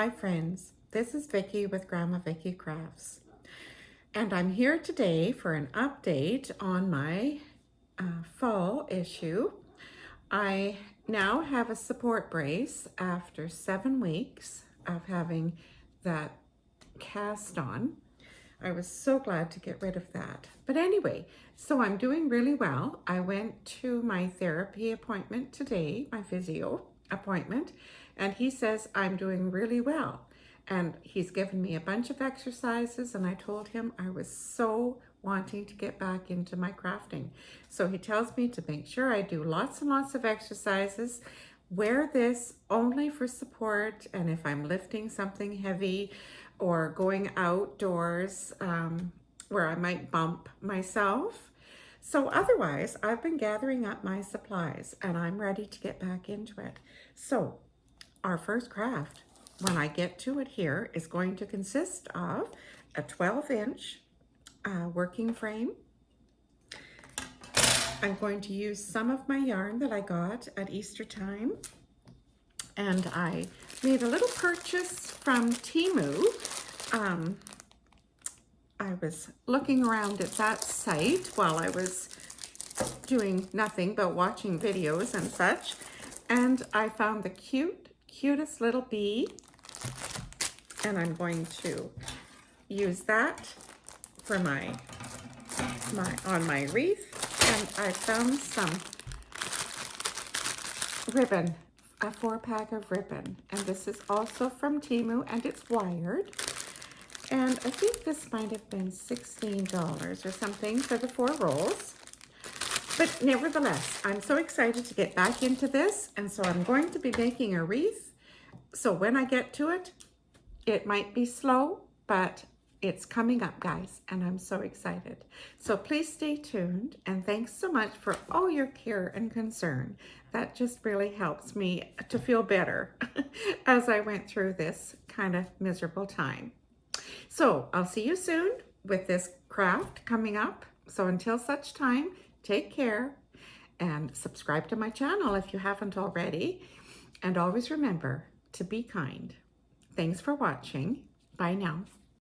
Hi friends, this is Vicki with Gramma Vicki Crafts, and I'm here today for an update on my fall issue. I now have a support brace after 7 weeks of having that cast on. I was so glad to get rid of that. But anyway, so I'm doing really well. I went to my therapy appointment today, my physio appointment, and he says I'm doing really well. And he's given me a bunch of exercises, and I told him I was so wanting to get back into my crafting. So he tells me to make sure I do lots and lots of exercises, wear this only for support, and if I'm lifting something heavy or going outdoors where I might bump myself. So otherwise, I've been gathering up my supplies and I'm ready to get back into it. So our first craft, when I get to it here, is going to consist of a 12-inch working frame. I'm going to use some of my yarn that I got at Easter time. And I made a little purchase from Temu. I was looking around at that site while I was doing nothing but watching videos and such. And I found the cutest little bee. And I'm going to use that for on my wreath. And I found some ribbon, a 4-pack of ribbon, and this is also from Temu, and it's wired, and I think this might have been $16 or something for the 4 rolls. But nevertheless, I'm so excited to get back into this, and so I'm going to be making a wreath. So when I get to it, it might be slow, but it's coming up, guys, and I'm so excited. So please stay tuned, and thanks so much for all your care and concern. That just really helps me to feel better as I went through this kind of miserable time. So I'll see you soon with this craft coming up. So until such time, take care and subscribe to my channel if you haven't already. And always remember to be kind. Thanks for watching. Bye now.